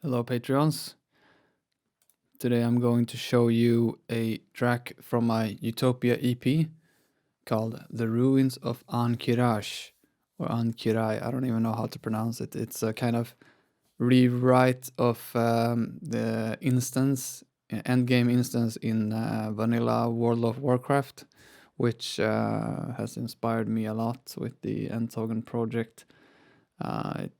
Hello, Patreons. Today I'm going to show you a track from my Utopia EP called The Ruins of Ahn'Kiraj, or Ahn'Kiraj, I don't even know how to pronounce it. It's a kind of rewrite of the endgame instance in vanilla World of Warcraft, which has inspired me a lot with the Ntogn project. It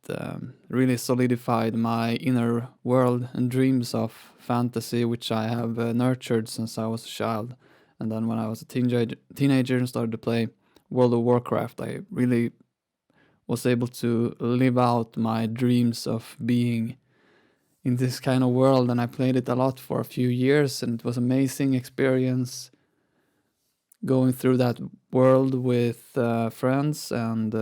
really solidified my inner world and dreams of fantasy, which I have nurtured since I was a child. And then when I was a teenager and started to play World of Warcraft, I really was able to live out my dreams of being in this kind of world. And I played it a lot for a few years, and it was an amazing experience going through that world with friends and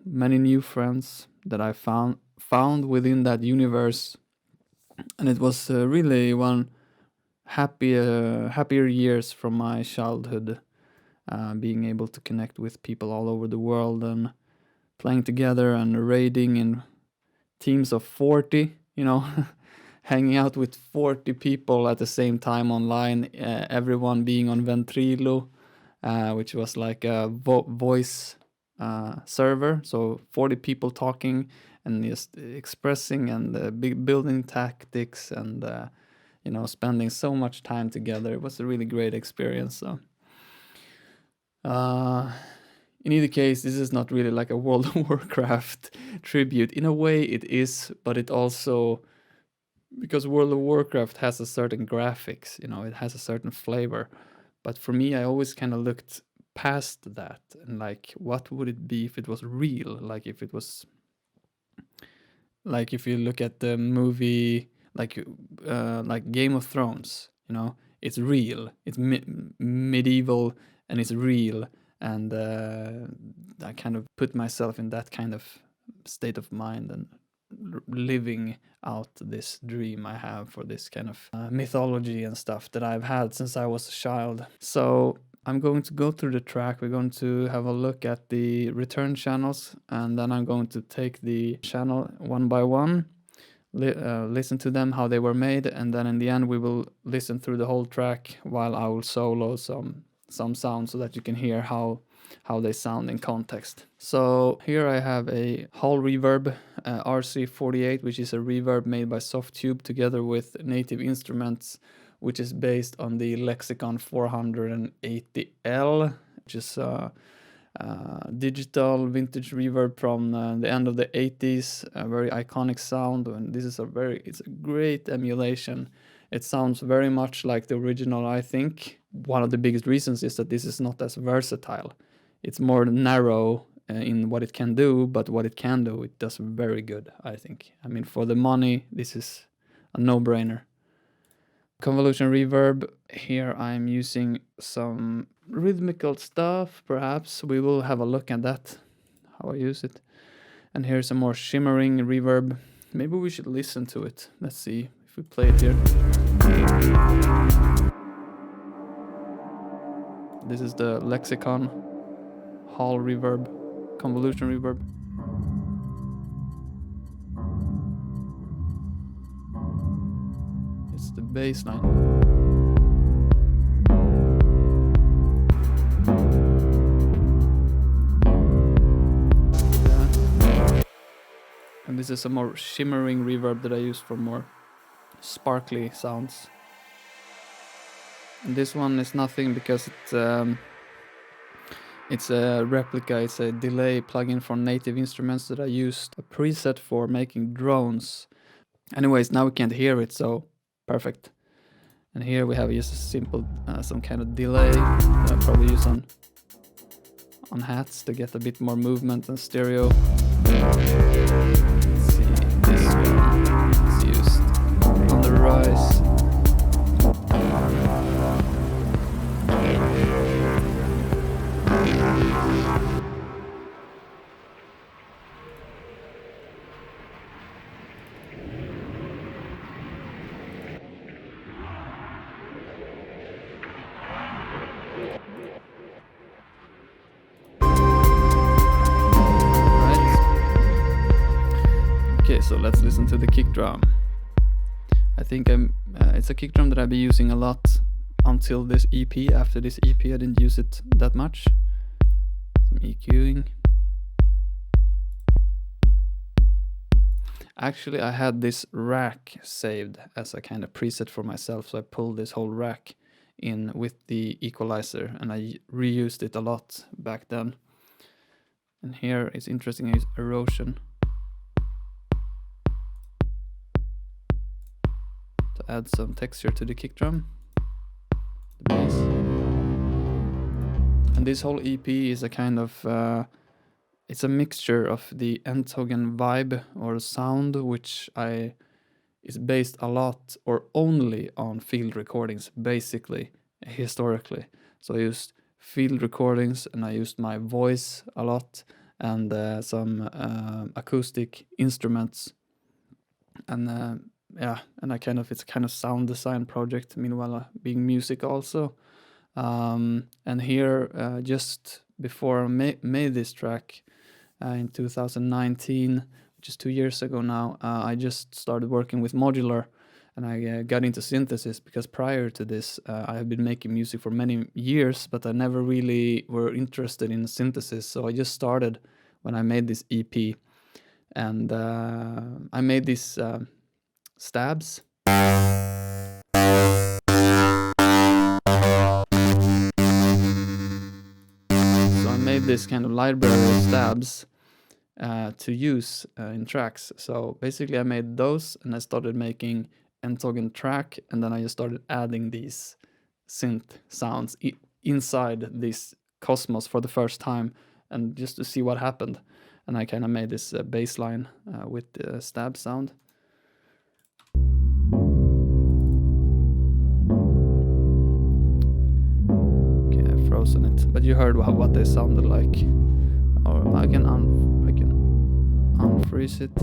many new friends that I found within that universe, and it was really one happier years from my childhood, being able to connect with people all over the world and playing together and raiding in teams of 40, hanging out with 40 people at the same time online, everyone being on Ventrilo, which was like a voice server, so 40 people talking and just expressing and building tactics and spending so much time together. It was a really great experience. So in either case, this is not really like a World of Warcraft tribute. In a way it is, but it also, because World of Warcraft has a certain graphics, it has a certain flavor. But for me, I always kind of looked past that and like, what would it be if it was real? Like if it was, like if you look at the movie, like Game of Thrones, it's real, it's medieval and it's real. And I kind of put myself in that kind of state of mind and living out this dream I have for this kind of mythology and stuff that I've had since I was a child. So I'm going to go through the track. We're going to have a look at the return channels, and then I'm going to take the channel one by one, listen to them, how they were made, and then in the end we will listen through the whole track while I will solo some sounds so that you can hear how they sound in context. So here I have a Hall Reverb RC48, which is a reverb made by Softtube together with Native Instruments, which is based on the Lexicon 480L, which is a digital vintage reverb from the end of the 80s, a very iconic sound, and this is it's a great emulation. It sounds very much like the original, I think. One of the biggest reasons is that this is not as versatile. It's more narrow in what it can do, but what it can do, it does very good, I think. I mean, for the money, this is a no-brainer. Convolution reverb. Here I'm using some rhythmical stuff, perhaps. We will have a look at that, how I use it. And here's a more shimmering reverb. Maybe we should listen to it. Let's see if we play it here. This is the Lexicon Hall Reverb, Convolution Reverb. It's the bass line. And this is a more shimmering reverb that I use for more sparkly sounds. And this one is nothing because it's a replica, it's a delay plugin for Native Instruments that I used a preset for making drones. Anyways, now we can't hear it, so perfect. And here we have just a simple, some kind of delay that I'll probably use on hats to get a bit more movement and stereo. Let's see, this one is used on the rise. So let's listen to the kick drum. I think it's a kick drum that I've been using a lot until this EP. After this EP, I didn't use it that much. Some EQing. Actually, I had this rack saved as a kind of preset for myself, so I pulled this whole rack in with the equalizer, and I reused it a lot back then. And here it's interesting, is erosion to add some texture to the kick drum, the bass. And this whole EP is a kind of it's a mixture of the Ntogn vibe or sound, which is based a lot or only on field recordings, basically, historically. So I used field recordings, and I used my voice a lot, and some acoustic instruments, and and it's a kind of sound design project, meanwhile being music also. And here, just before I made this track in 2019, which is 2 years ago now, I just started working with modular, and I got into synthesis, because prior to this I have been making music for many years, but I never really were interested in synthesis. So I just started when I made this EP, and I made these stabs. So I made this kind of library of stabs to use in tracks. So basically I made those, and I started making Ntogn track, and then I just started adding these synth sounds inside this cosmos for the first time, and just to see what happened. And I kind of made this bass line with the stab sound. Okay, I've frozen it, but you heard what they sounded like. Or I can unfreeze it.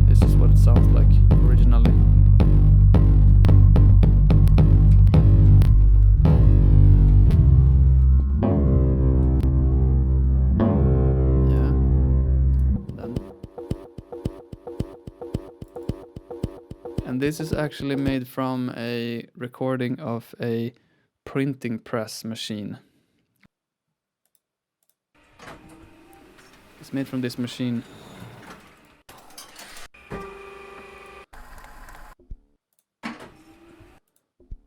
This is what it sounds like originally. And this is actually made from a recording of a printing press machine. It's made from this machine.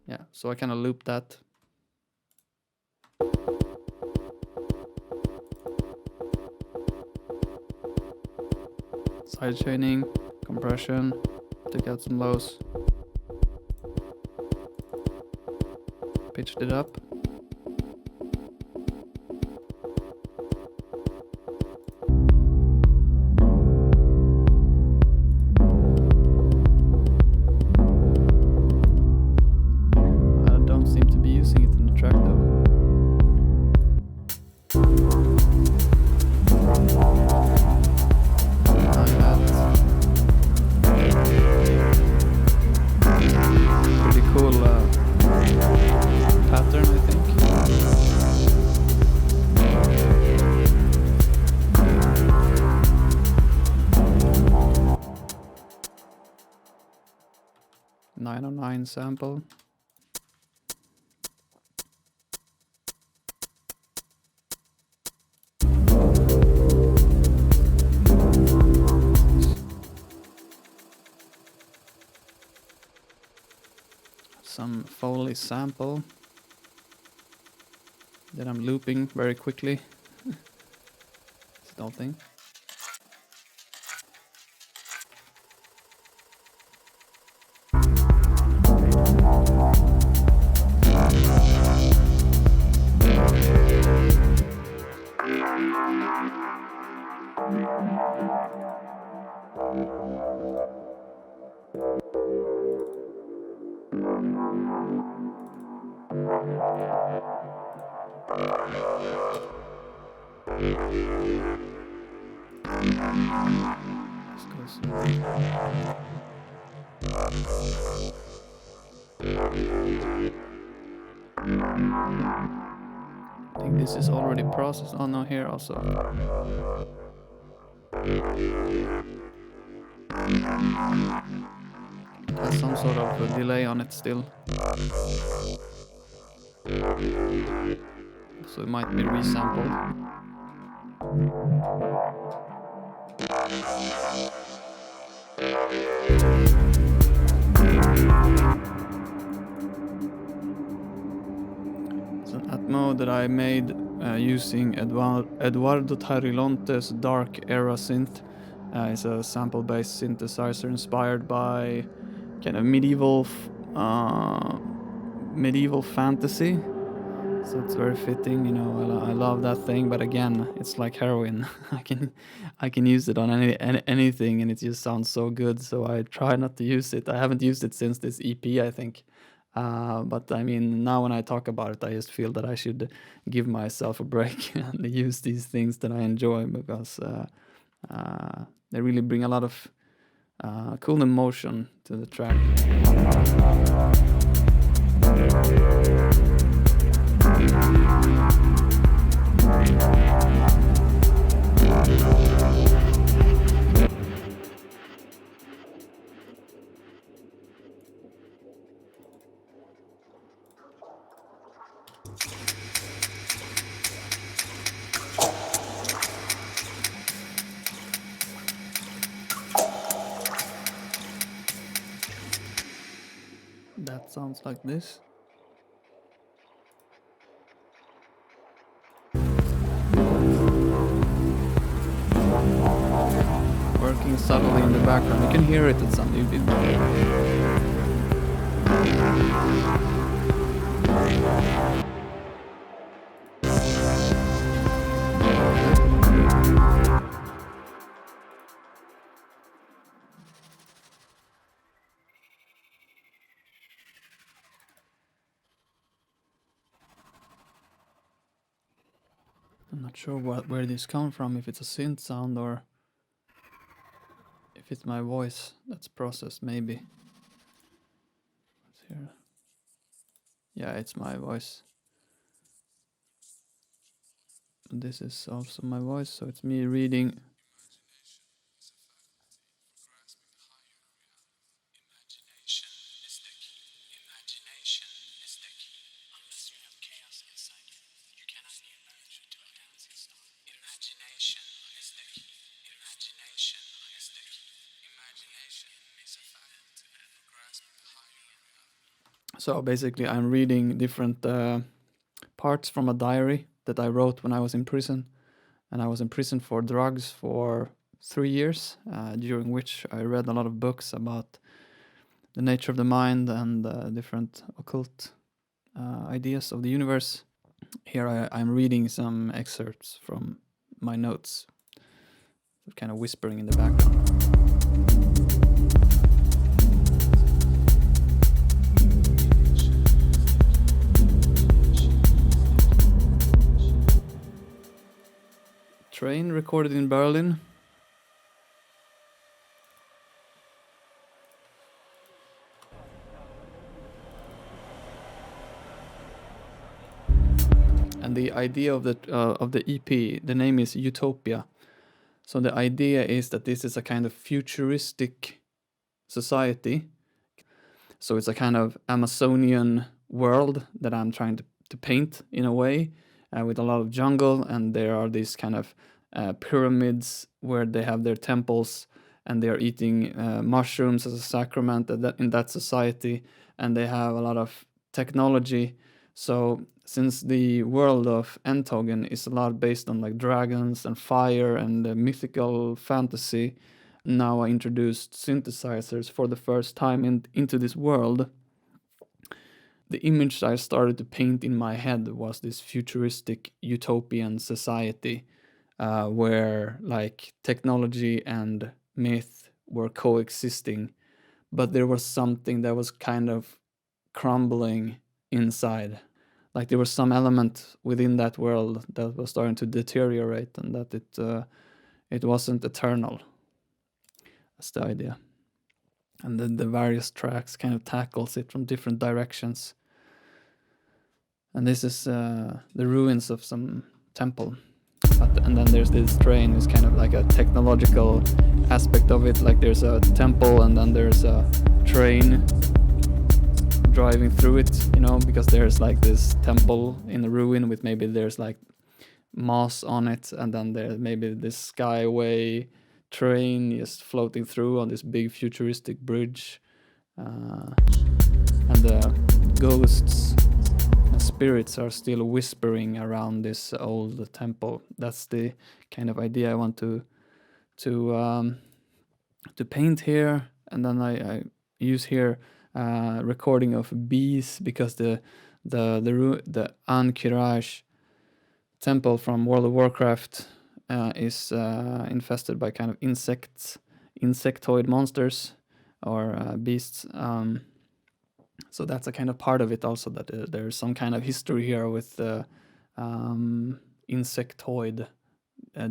Yeah, so I kind of loop that. Side chaining, compression, took out some lows. Pitched it up. I don't seem to be using it in the track though. Pretty cool pattern, I think. .909 sample. Some Foley sample that I'm looping very quickly. This whole thing. Let's go some. I think this is already processed. Oh no, here also. It has some sort of a delay on it still. So it might be resampled. It's an Atmo that I made using Eduardo Tarilonte's Dark Era synth. It's a sample-based synthesizer inspired by kind of medieval fantasy. So it's very fitting, you know. I love that thing, but again, it's like heroin. I can use it on anything, and it just sounds so good. So I try not to use it. I haven't used it since this EP, I think. But I mean, now when I talk about it, I just feel that I should give myself a break and use these things that I enjoy, because they really bring a lot of cool emotion to the track. That sounds like this. Working subtly in the background. You can hear it at some. I'm not sure where this comes from, if it's a synth sound or if it's my voice that's processed, maybe. Let's hear. Yeah, it's my voice. This is also my voice, so it's me reading. So basically, I'm reading different parts from a diary that I wrote when I was in prison. And I was in prison for drugs for 3 years, during which I read a lot of books about the nature of the mind and different occult ideas of the universe. Here I'm reading some excerpts from my notes, kind of whispering in the background. Train recorded in Berlin. And the idea of the EP, the name is Utopia. So the idea is that this is a kind of futuristic society. So it's a kind of Amazonian world that I'm trying to paint in a way, with a lot of jungle, and there are these kind of pyramids where they have their temples, and they are eating mushrooms as a sacrament in that society, and they have a lot of technology. So since the world of Ntogn is a lot based on like dragons and fire and mythical fantasy, now I introduced synthesizers for the first time into this world. The image I started to paint in my head was this futuristic utopian society, where like technology and myth were coexisting, but there was something that was kind of crumbling inside. Like there was some element within that world that was starting to deteriorate, and that it wasn't eternal. That's the idea. and then the various tracks kind of tackles it from different directions. And this is the ruins of some temple. And then there's this train, is kind of like a technological aspect of it. Like there's a temple and then there's a train driving through it, you know, because there's like this temple in the ruin with maybe there's like moss on it, and then there's maybe this skyway train just floating through on this big futuristic bridge, and the ghosts and spirits are still whispering around this old temple. That's the kind of idea I want to paint here. And then I use here recording of bees, because the Ahn'Kiraj temple from World of Warcraft is infested by kind of insectoid monsters or beasts. So that's a kind of part of it also, that there's some kind of history here with insectoid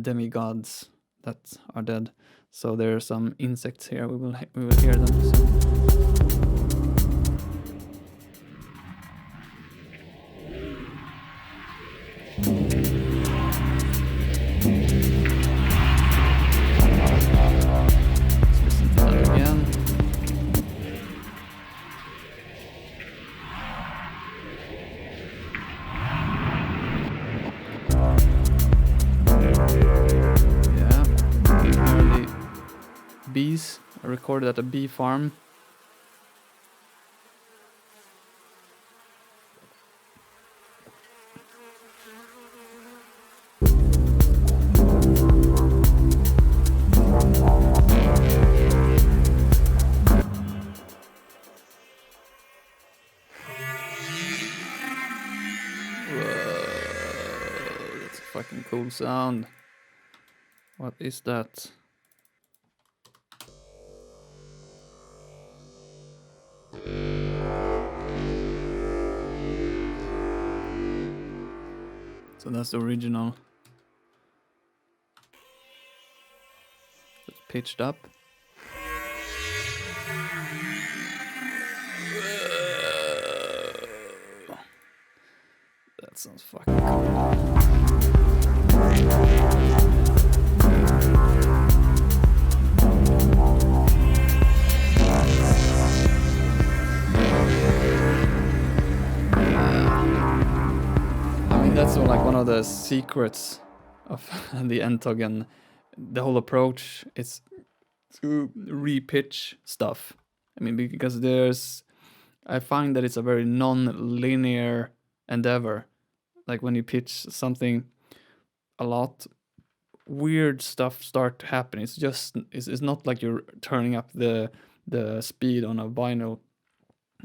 demigods that are dead. So there are some insects here. We will hear them. So. Bees are recorded at a bee farm. Whoa, that's a fucking cool sound. What is that? So that's the original. It's pitched up. That sounds fucking cool. That's like one of the secrets of the Ntogn. The whole approach is to repitch stuff. I mean, because I find that it's a very non-linear endeavor. Like when you pitch something a lot, weird stuff start to happen. It's not like you're turning up the speed on a vinyl.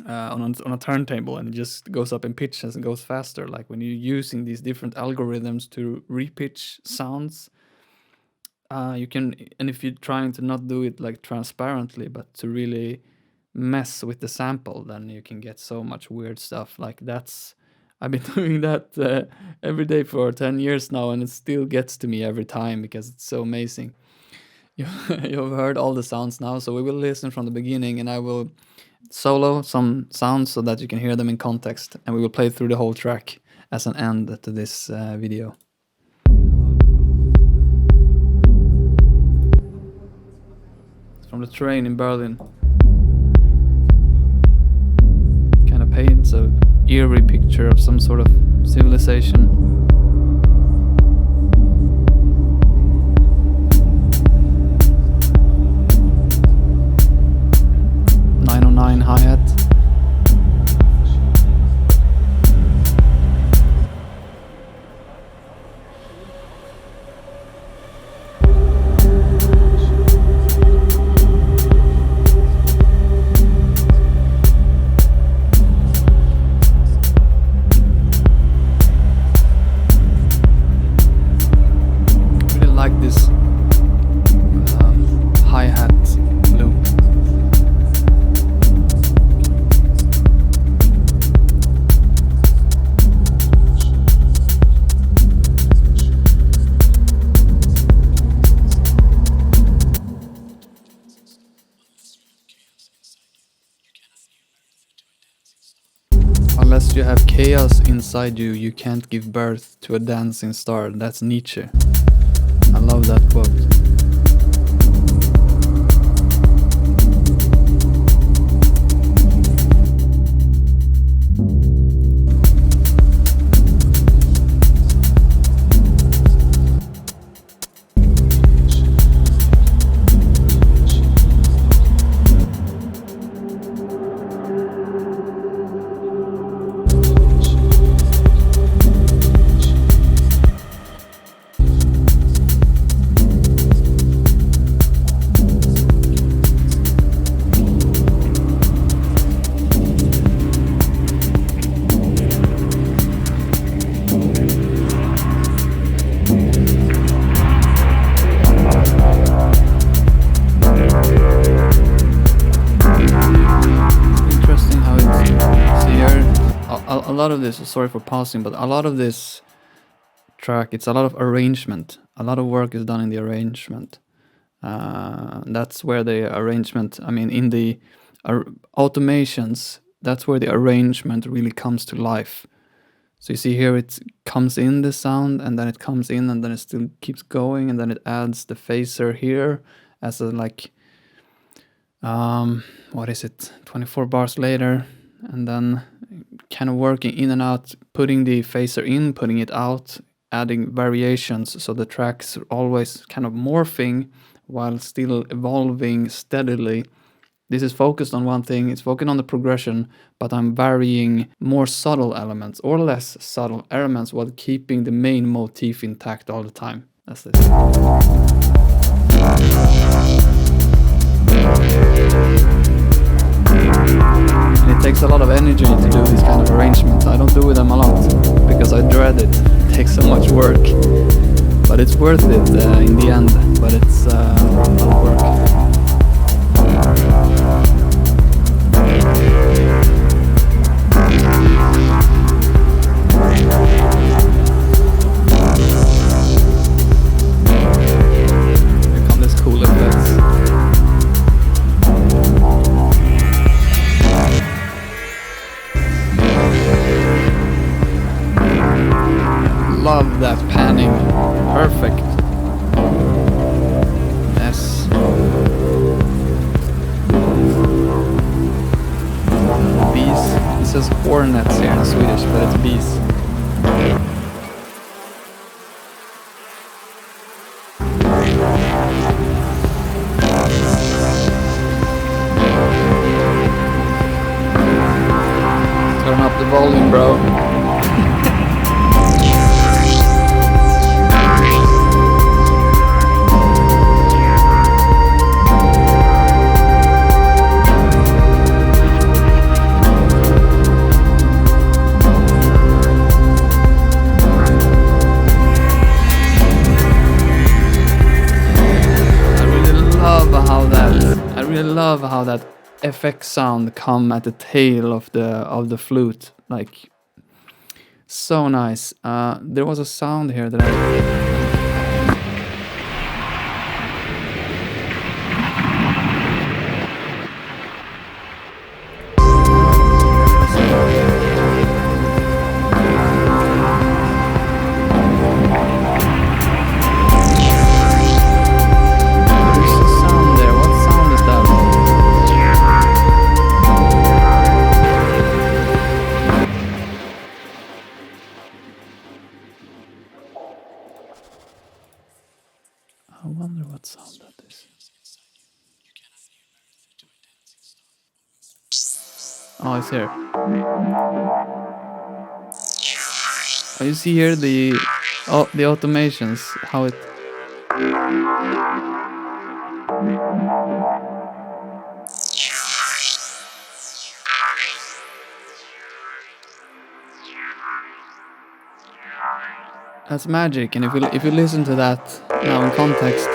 On a turntable, and it just goes up in pitches and goes faster. Like when you're using these different algorithms to repitch sounds, you can, and if you're trying to not do it like transparently, but to really mess with the sample, then you can get so much weird stuff. Like I've been doing that every day for 10 years now, and it still gets to me every time because it's so amazing. You've heard all the sounds now, so we will listen from the beginning, and I will solo some sounds so that you can hear them in context, and we will play through the whole track as an end to this video. It's from the train in Berlin. Kind of paints a eerie picture of some sort of civilization. Hi-hat. I really like this hi-hat loop. Unless you have chaos inside you, you can't give birth to a dancing star. That's Nietzsche. I love that quote. A lot of this, sorry for pausing, but a lot of this track, it's a lot of arrangement. A lot of work is done in the arrangement. That's where the arrangement, I mean, in the automations, that's where the arrangement really comes to life. So you see here, it comes in the sound, and then it comes in, and then it still keeps going, and then it adds the phaser here as a, like, what is it, 24 bars later, and then kind of working in and out, putting the phaser in, putting it out, adding variations, so the track's are always kind of morphing while still evolving steadily. This is focused on one thing, it's focused on the progression, but I'm varying more subtle elements or less subtle elements while keeping the main motif intact all the time. That's it. And it takes a lot of energy to do these kind of arrangements. I don't do them a lot because I dread it. It takes so much work, but it's worth it in the end. But it's a lot of work. Here come this cool effects. Love that panning. Perfect. Yes. Bees. It says hornets here in Swedish, but it's bees. Turn up the volume, bro. Love how that FX sound come at the tail of the flute, like so nice. There was a sound here that I wonder what sound that is. Oh, it's here. Oh, you see here the automations, how it. That's magic, and if you listen to that now in context.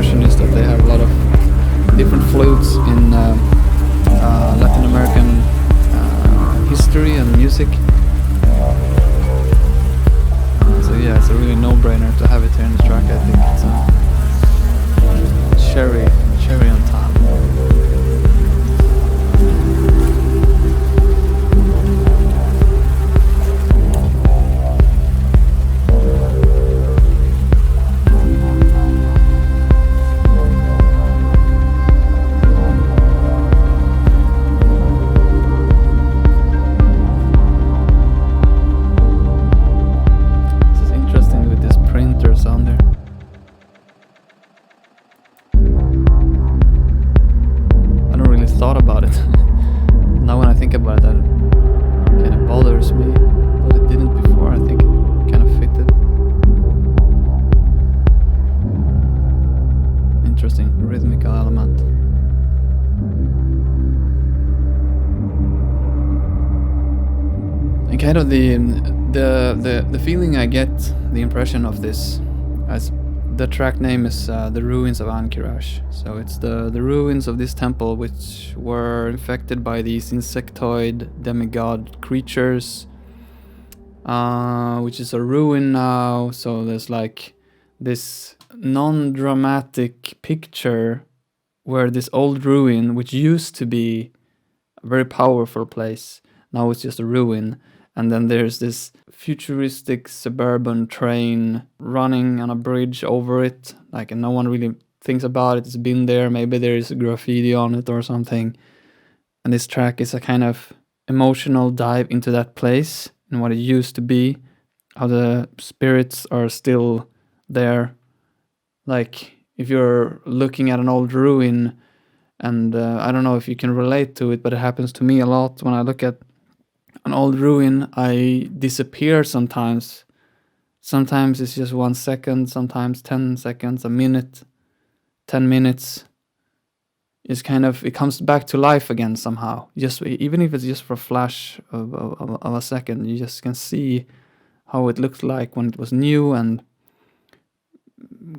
impression is that they have a lot of different flutes in Latin American history and music. So yeah, it's a really no-brainer to have it here in the track. I think it's a cherry on top. Thought about it. Now when I think about it, that kind of bothers me, but it didn't before. I think it kind of fitted. Interesting rhythmical element. And kind of the feeling I get, the impression of this, as the track name is The Ruins of Ahn'Kiraj. So it's the ruins of this temple, which were infected by these insectoid demigod creatures, which is a ruin now. So there's like this non-dramatic picture where this old ruin, which used to be a very powerful place, now it's just a ruin. And then there's this futuristic suburban train running on a bridge over it, like, and no one really thinks about it. It's been there, maybe there is a graffiti on it or something. And this track is a kind of emotional dive into that place and what it used to be, how the spirits are still there. Like if you're looking at an old ruin, and I don't know if you can relate to it, but it happens to me a lot. When I look at an old ruin, I disappear sometimes. Sometimes it's just 1 second, sometimes 10 seconds, a minute, 10 minutes. It's kind of, it comes back to life again somehow. Just even if it's just for a flash of a second, you just can see how it looked like when it was new, and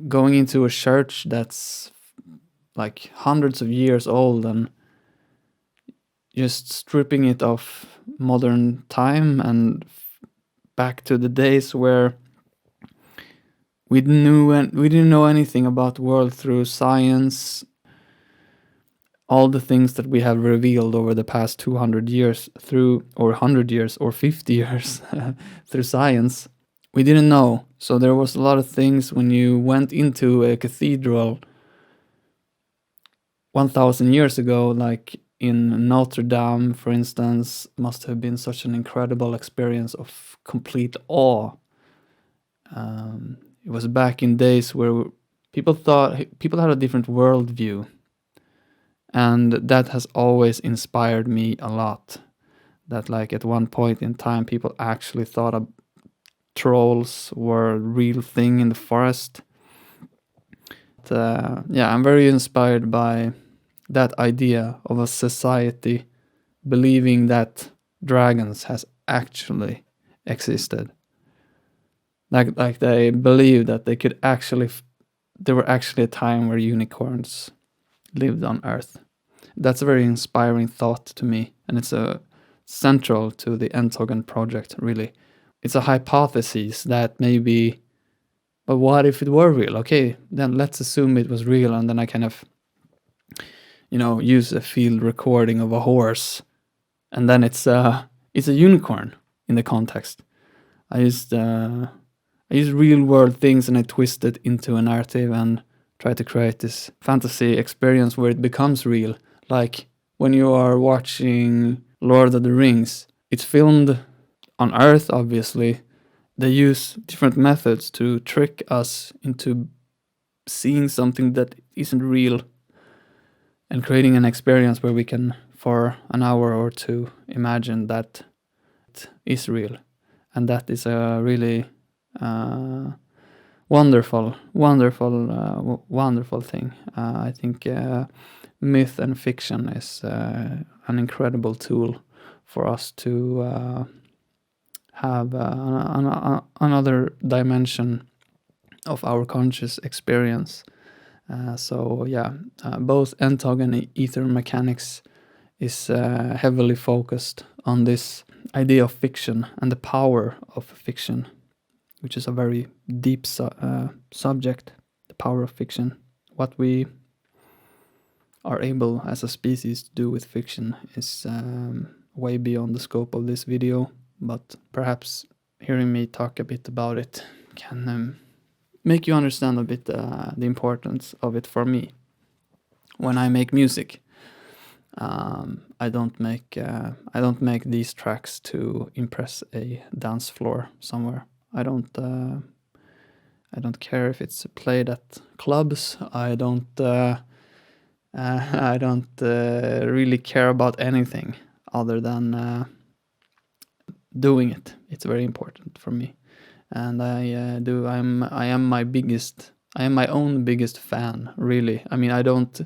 going into a church that's like hundreds of years old and just stripping it of modern time and back to the days where we didn't know anything about the world through science. All the things that we have revealed over the past 200 years through, or 100 years, or 50 years through science, we didn't know. So there was a lot of things when you went into a cathedral 1,000 years ago, like in Notre Dame, for instance, must have been such an incredible experience of complete awe. It was back in days where people had a different worldview, and that has always inspired me a lot. That like at one point in time, people actually thought trolls were a real thing in the forest. Yeah, I'm very inspired by that idea of a society believing that dragons has actually existed. Like they believe that they could actually, there were actually a time where unicorns lived on Earth. That's a very inspiring thought to me, and it's central to the Ntogn project, really. It's a hypothesis that maybe, but what if it were real? Okay, then let's assume it was real, and then I kind of, use a field recording of a horse, and then it's a unicorn in the context. I used real world things and I twist it into a narrative and try to create this fantasy experience where it becomes real. Like when you are watching Lord of the Rings, it's filmed on Earth, obviously. They use different methods to trick us into seeing something that isn't real and creating an experience where we can, for an hour or two, imagine that it is real. And that is a really wonderful thing. I think myth and fiction is an incredible tool for us to have another dimension of our conscious experience. So yeah, both Ntogn and ether mechanics is heavily focused on this idea of fiction and the power of fiction, which is a very deep subject. The power of fiction, what we are able as a species to do with fiction, is way beyond the scope of this video, but perhaps hearing me talk a bit about it can make you understand a bit the importance of it for me. When I make music, I don't make these tracks to impress a dance floor somewhere. I don't care if it's played at clubs. I don't really care about anything other than doing it. It's very important for me, and I am my own biggest fan. Really, I mean, I don't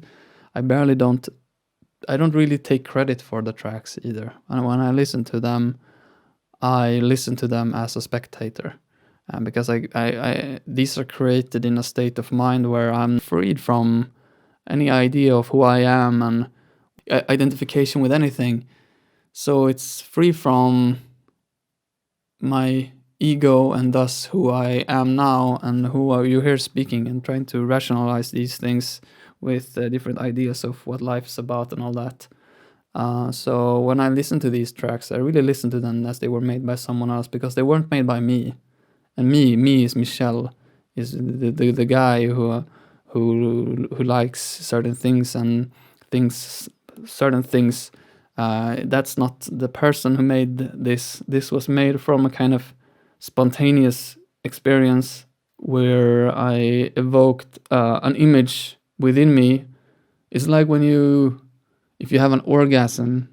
really take credit for the tracks either. And when I listen to them as a spectator, because these are created in a state of mind where I'm freed from any idea of who I am and identification with anything. So it's free from my ego and thus who I am now and who are you here speaking and trying to rationalize these things with different ideas of what life is about and all that. So when I listen to these tracks, I really listen to them as they were made by someone else, because they weren't made by me. And me is Michel, is the guy who likes certain things and thinks certain things. That's not the person who made this. This was made from a kind of spontaneous experience where I evoked an image within me. It's like if you have an orgasm,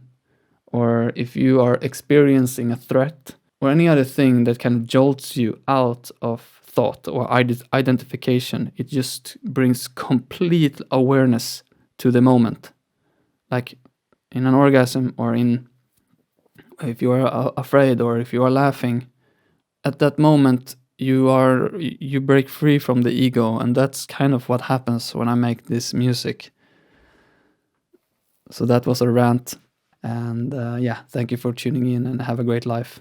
or if you are experiencing a threat, or any other thing that kind of jolts you out of thought or identification, it just brings complete awareness to the moment. Like in an orgasm, or if you are afraid or if you are laughing, at that moment you break free from the ego, and that's kind of what happens when I make this music. So that was a rant, and yeah, thank you for tuning in and have a great life.